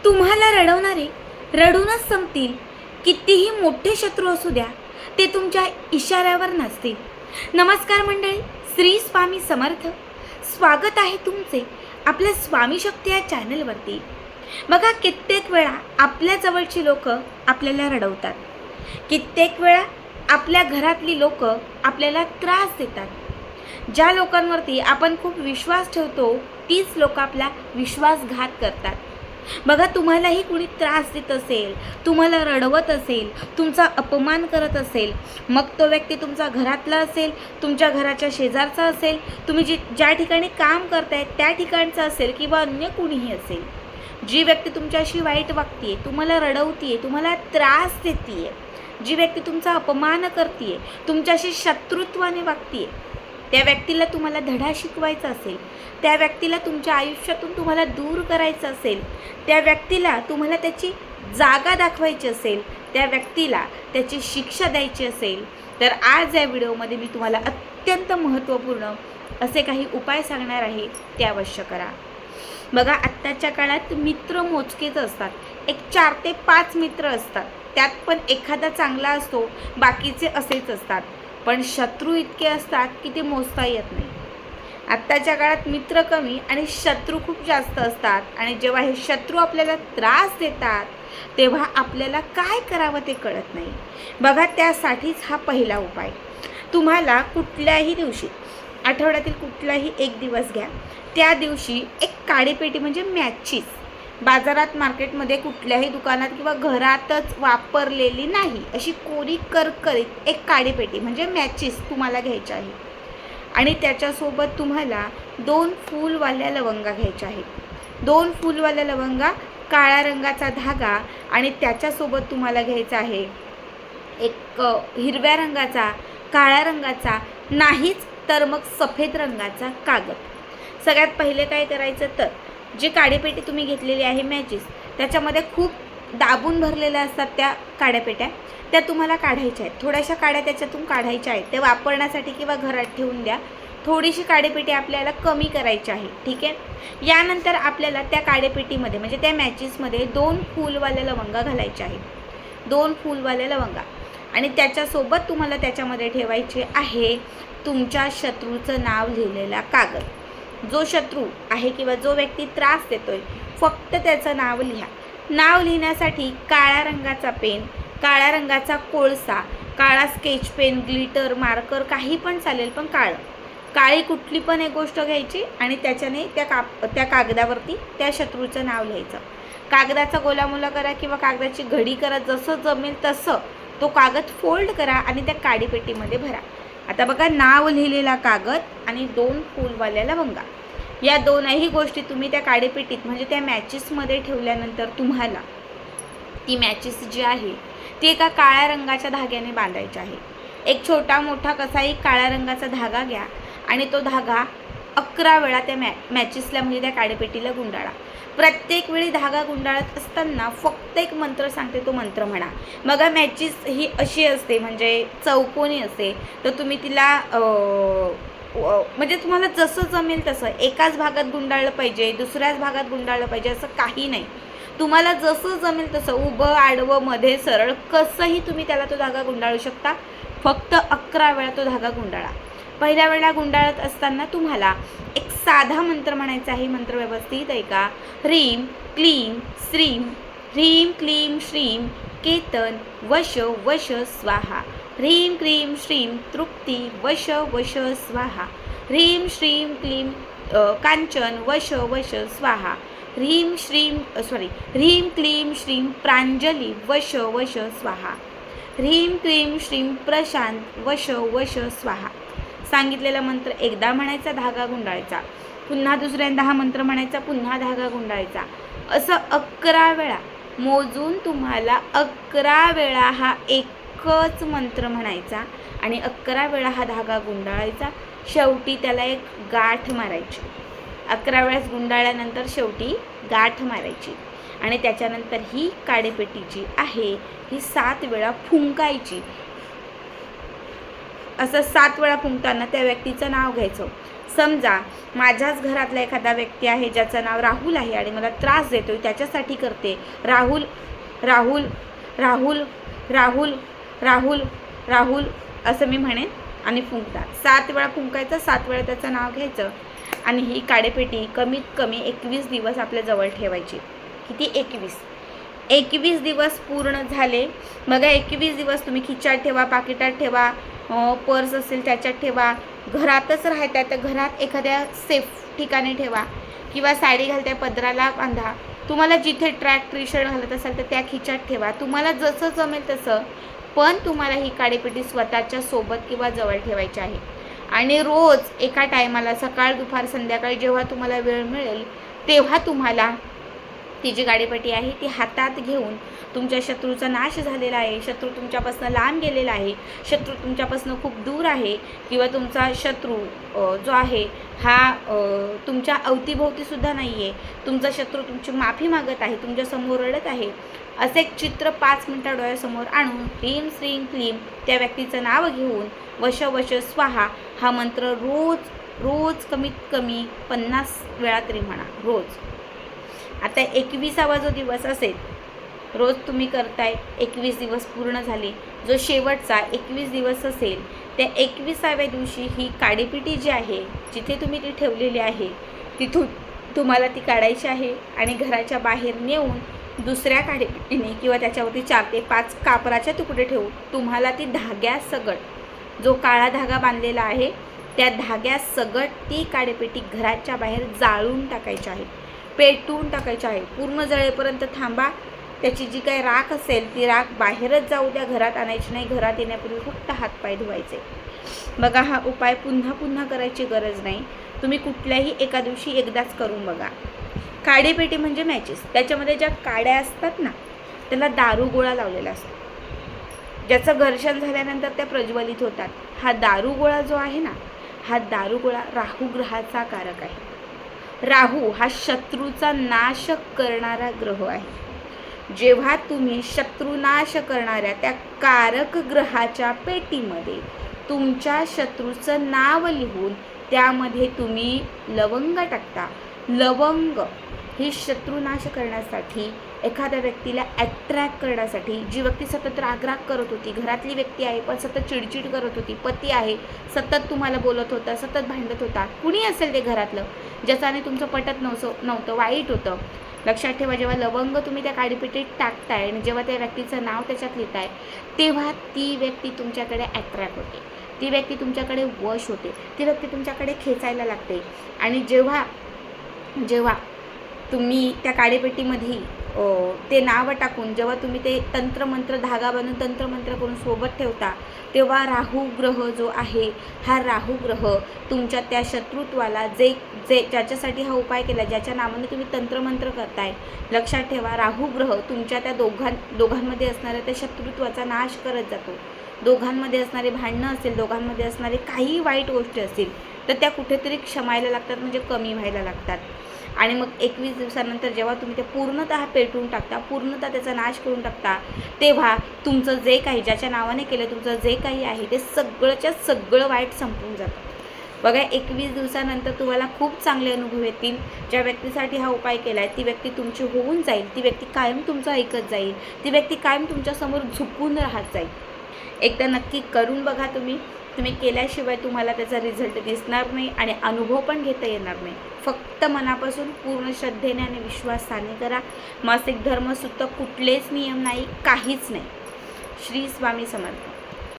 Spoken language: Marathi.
तुम्हाला रडवणारे रडूनच संपतील. कितीही मोठे शत्रू असू द्या, ते तुमच्या इशाऱ्यावर नसतील. नमस्कार मंडळी, श्री स्वामी समर्थ. स्वागत आहे तुमचे आपल्या स्वामी शक्ती या चॅनलवरती. बघा, कित्येक वेळा आपल्या जवळची लोक आपल्याला रडवतात. कित्येक वेळा आपल्या घरातली लोक आपल्याला त्रास देतात. ज्या लोकांवरती आपण खूप विश्वास ठेवतो तीच लोक आपला विश्वासघात करतात. बघा, तुम्हालाही कुणी त्रास देत असेल, तुम्हाला रडवत असेल, तुमचा अपमान करत असेल, मग तो व्यक्ती तुमचा घरातला असेल, तुमच्या घराच्या शेजारचा असेल, तुम्ही ज्या ठिकाणी काम करताय त्या ठिकाणचा असेल किंवा अन्य कुणीही असेल. जी व्यक्ती तुमच्याशी वाईट वागतीये, तुम्हाला रडवतीये, तुम्हाला त्रास देतीये, जी व्यक्ती तुमचा अपमान करतीये, तुमच्याशी शत्रुत्वाने वागतीये, त्या व्यक्तीला तुम्हाला धडा शिकवायचा असेल, त्या व्यक्तीला तुमच्या आयुष्यातून तुम्हाला दूर करायचं असेल, त्या व्यक्तीला तुम्हाला त्याची जागा दाखवायची असेल, त्या व्यक्तीला त्याची शिक्षा द्यायची असेल, तर आज या व्हिडिओमध्ये मी तुम्हाला अत्यंत महत्त्वपूर्ण असे काही उपाय सांगणार आहे. ते अवश्य करा. बघा, आत्ताच्या काळात मित्र मोजकेच असतात. एक 4 ते 5 मित्र असतात. त्यात पण एखादा चांगला असतो, बाकीचे असेच असतात. पण शत्रू इतके असतात की ते मोजता येत नाही. आत्ताच्या काळात मित्र कमी आणि शत्रू खूप जास्त असतात. आणि जेव्हा हे शत्रू आपल्याला त्रास देतात तेव्हा आपल्याला काय करावं ते कळत नाही. बघा, त्यासाठीच हा पहिला उपाय. तुम्हाला कुठल्याही दिवशी, आठवड्यातील कुठलाही एक दिवस घ्या, त्या दिवशी एक काडीपेटी म्हणजे मॅचीस, बाजारात मार्केटमध्ये कुठल्याही दुकानात किंवा घरातच वापरलेली नाही अशी कोरी करकरीत एक काडीपेटी म्हणजे मॅचीस तुम्हाला घ्यायची आहे. आणि त्याच्यासोबत तुम्हाला 2 फूलवाल्या लवंगा घ्यायच्या आहेत. 2 फूलवाल्या लवंगा, काळ्या रंगाचा धागा आणि त्याच्यासोबत तुम्हाला घ्यायचा आहे एक हिरव्या रंगाचा, काळ्या रंगाचा, नाहीच तर मग सफेद रंगाचा कागद. सगळ्यात पहिले काय करायचं, तर जी काडीपेटी तुम्ही घेतलेली आहे मॅचीस, त्याच्यामध्ये खूप दाबून भरलेल्या असतात त्या काड्यापेट्या, त्या तुम्हाला काढायच्या आहेत. थोड्याशा काड्या त्याच्यातून काढायच्या आहेत. ते वापरण्यासाठी किंवा घरात ठेवून द्या. थोडीशी काडीपेटी आपल्याला कमी करायची आहे. ठीक आहे. यानंतर आपल्याला त्या काडीपेटीमध्ये म्हणजे त्या मॅचीसमध्ये 2 फूलवाल्या लवंगा घालायच्या आहेत. 2 फूलवाल्या लवंगा आणि त्याच्यासोबत तुम्हाला त्याच्यामध्ये ठेवायचे आहे तुमच्या शत्रूचं नाव लिहिलेला कागद. जो शत्रू आहे किंवा जो व्यक्ती त्रास देतोय, फक्त त्याचं नाव लिहा. नाव लिहिण्यासाठी काळ्या रंगाचा पेन, काळ्या रंगाचा कोळसा, काळा स्केच पेन, ग्लिटर, मार्कर काही पण चालेल, पण काळी कुठली पण एक गोष्ट घ्यायची आणि त्याच्याने त्या कागदावरती त्या शत्रूचं नाव लिहायचं. कागदाचा गोलामोला करा किंवा कागदाची घडी करा, जसं जमेल तसं तो कागद फोल्ड करा आणि त्या काडीपेटीमध्ये भरा. आता बघा, नाव लिहिलेला कागद आणि 2 फूलवाल्या लवंगा, या दोनही गोष्टी तुम्ही त्या काडीपेटीत म्हणजे त्या मॅचीसमध्ये ठेवल्यानंतर तुम्हाला ती मॅचीस जी आहे ती एका काळ्या रंगाच्या धाग्याने बांधायची आहे. एक छोटा मोठा कसाही काळ्या रंगाचा धागा घ्या आणि तो धागा 11 वेळा त्या मॅचीसला म्हणजे त्या काडीपेटीला गुंडाळा. प्रत्येक वेळी धागा गुंडाळत असताना फक्त एक मंत्र सांगते, तो मंत्र म्हणा. बघा, मॅचीस ही अशी असते म्हणजे चौकोनी असते, तर तुम्ही तिला म्हणजे तुम्हाला जसं जमेल तसं एकाच भागात गुंडाळलं पाहिजे, दुसऱ्याच भागात गुंडाळलं पाहिजे असं काही नाही. तुम्हाला जसं जमेल तसं उभं, आडवं, मध्ये, सरळ कसंही तुम्ही त्याला तो धागा गुंडाळू शकता. फक्त 11 वेळा तो धागा गुंडाळा. पहिल्या वेळेला गुंडाळत असताना तुम्हाला एक साधा मंत्र म्हणायचा आहे. मंत्र व्यवस्थित ऐका. ह्रीम क्लीम श्रीम, ह्रीम क्लीम श्रीम केतन वश वश स्वाहा, ह्रीम क्लीम श्रीम तृप्ती वश वश स्वाहा, ह्रीम श्रीम क्लीम कांचन वश वश स्वाहा, ह्रीम क्लीम श्रीम प्रांजली वश वश स्वाहा, ह्रीम क्लीम श्रीम प्रशांत वश वश स्वाहा. सांगितलेला मंत्र एकदा म्हणायचा, धागा गुंडाळायचा. पुन्हा दुसऱ्यांदा हा मंत्र म्हणायचा, पुन्हा धागा गुंडाळायचा. असं 11 वेळा मोजून तुम्हाला 11 वेळा हा एकच मंत्र म्हणायचा आणि 11 वेळा हा धागा गुंडाळायचा. शेवटी त्याला एक गाठ मारायची. 11 वेळेस गुंडाळल्यानंतर शेवटी गाठ मारायची आणि त्याच्यानंतर ही काडीपेटी जी आहे ही 7 वेळा फुंकायची. असं 7 वेळा फुंकताना त्या व्यक्तीचं नाव घ्यायचं. समजा माझ्याच घरातला एखादा व्यक्ती आहे ज्याचं नाव राहुल आहे आणि मला त्रास देतोय, त्याच्यासाठी करते राहुल राहुल राहुल राहुल राहुल राहुल असं मी म्हणेन आणि फुंकतात. 7 वेळा फुंकायचं, 7 वेळा त्याचं नाव घ्यायचं आणि ही काडेपेटी कमीत कमी 21 दिवस आपल्या जवळ ठेवायची. किती? 21 दिवस पूर्ण झाले. बघा 21 दिवस तुम्ही खिचात ठेवा, पाकिटात ठेवा, पर्स असेल त्याच्यात ठेवा, घरातच राहताय तर घरात एखाद्या सेफ ठिकाणी ठेवा किंवा साडी घालताय पदराला बांधा. तुम्हाला जिथे ट्रॅक टी शर्ट घालत असाल तर त्या खिचात ठेवा, तुम्हाला जसं जमेल तसं. पण तुम्हाला ही काडेपेटी स्वतःच्या सोबत किंवा जवळ ठेवायची आहे आणि रोज एका टायमाला सकाळ दुपार संध्याकाळी जेव्हा तुम्हाला वेळ मिळेल तेव्हा तुम्हाला ती जी काडेपेटी आहे ती हातात घेऊन तुमच्या शत्रूचा नाश झालेला आहे, शत्रू तुमच्यापासून लांब गेलेला आहे, शत्रू तुमच्यापासून खूप दूर आहे किंवा तुमचा शत्रू जो आहे हा तुमच्या अवतीभोवतीसुद्धा नाही आहे, तुमचा शत्रू तुमची माफी मागत आहे, तुमच्यासमोर रडत आहे, असे एक चित्र 5 मिनिटं डोळ्यासमोर आणून ह्रीं श्रीं क्लीं त्या व्यक्तीचं नाव घेऊन वश वश स्वाहा हा मंत्र रोज कमीत कमी 50 वेळा तरी म्हणा रोज. आता 21वा जो दिवस असेल, रोज तुम्ही करताय, 21 दिवस पूर्ण झाले. जो शेवटचा 21 दिवस असेल त्या 21व्या दिवशी ही काडेपेटी जी आहे जिथे तुम्ही ती ठेवलेली आहे तिथून तुम्हाला ती काढायची आहे आणि घराच्या बाहेर नेऊन दुसऱ्या काडेपेटीने किंवा त्याच्यावरती 4 ते 5 कापराचे तुकडे ठेवून तुम्हाला ती धाग्यासकट जो काळा धागा बांधलेला आहे त्या धाग्यासकट ती काडेपेटी घराच्या बाहेर जाळून टाकायची आहे, पेटवून टाकायची आहे. पूर्ण जळेपर्यंत थांबा. त्याची जी काही राख असेल ती राख बाहेरच जाऊ द्या, घरात आणायची नाही. घरात येण्यापूर्वी फक्त हातपाय धुवायचे. बघा हा उपाय पुन्हा पुन्हा करायची गरज नाही. तुम्ही कुठल्याही एका दिवशी एकदाच करून बघा. काडेपेटी म्हणजे मॅचेस, त्याच्यामध्ये ज्या काड्या असतात ना त्याला दारूगोळा लावलेला असतो, ज्याचं घर्षण झाल्यानंतर त्या प्रज्वलित होतात. हा दारूगोळा जो आहे ना हा दारूगोळा राहू ग्रहाचा कारक आहे. राहू हा शत्रूचा नाश करणारा ग्रह आहे. जेव्हा तुम्ही शत्रुनाश करणाऱ्या त्या कारक ग्रहाच्या पेटीमध्ये तुमच्या शत्रूचं नाव लिहून त्यामध्ये तुम्ही लवंग टाकता. लवंग ही शत्रुनाश करण्यासाठी, एखाद्या व्यक्तीला ॲट्रॅक्ट करण्यासाठी, जी व्यक्ती सतत रागराग करत होती, घरातली व्यक्ती आहे पण सतत चिडचिड करत होती, पती आहे सतत तुम्हाला बोलत होता, सतत भांडत होता, कुणी असेल ते घरातलं ज्याच्याने तुमचं पटत नव्हतं, वाईट होतं. लक्षात ठेवा, जेव्हा लवंग तुम्ही त्या काडीपेटीत टाकताय आणि जेव्हा त्या व्यक्तीचं नाव त्याच्यात लिहिताय तेव्हा ती व्यक्ती तुमच्याकडे ॲट्रॅक्ट होते, ती व्यक्ती तुमच्याकडे वश होते, ती व्यक्ती तुमच्याकडे खेचायला लागते. आणि जेव्हा तुम्ही त्या काडीपेटीमध्ये ते नाव टाकून जेव्हा तुम्ही ते तंत्रमंत्र धागा बांधून तंत्रमंत्र करून सोबत ठेवता तेव्हा राहू ग्रह जो आहे हा राहू ग्रह तुमच्या त्या शत्रुत्वाला ज्याच्यासाठी हा उपाय केला, ज्याच्या नावाने तुम्ही तंत्रमंत्र करताय, लक्षात ठेवा राहू ग्रह तुमच्या त्या दोघांमध्ये असणाऱ्या त्या शत्रुत्वाचा नाश करत जातो. दोघांमध्ये असणारे भांडणं असेल, दोघांमध्ये असणारे काही वाईट गोष्टी असतील तर त्या कुठेतरी क्षमायला लागतात, म्हणजे कमी व्हायला लागतात. आणि मग 21 दिवसानंतर जेव्हा तुम्ही ते पूर्णतः पेटवून टाकता, पूर्णतः त्याचा नाश करून टाकता, तेव्हा तुमचं जे काही ज्याच्या नावाने केलं तुमचं जे काही आहे ते सगळंच्या सगळं वाईट संपून जातं. बघा 21 दिवसानंतर तुम्हाला खूप चांगले अनुभव येतील. ज्या व्यक्तीसाठी हा उपाय केला आहे ती व्यक्ती तुमची होऊन जाईल, ती व्यक्ती कायम तुमचं ऐकत जाईल, ती व्यक्ती कायम तुमच्यासमोर झुकून राहत जाईल. एकदा नक्की करून बघा. तुम्ही केल्याशिवाय तुम्हाला त्याचा रिझल्ट दिसणार नाही आणि अनुभव पण घेता येणार नाही. फक्त मनापासून पूर्ण श्रद्धेने आणि विश्वासाने करा. मासिक धर्मसूत्र कुठलेच नियम नाही, काहीच नाही. श्री स्वामी समर्थ.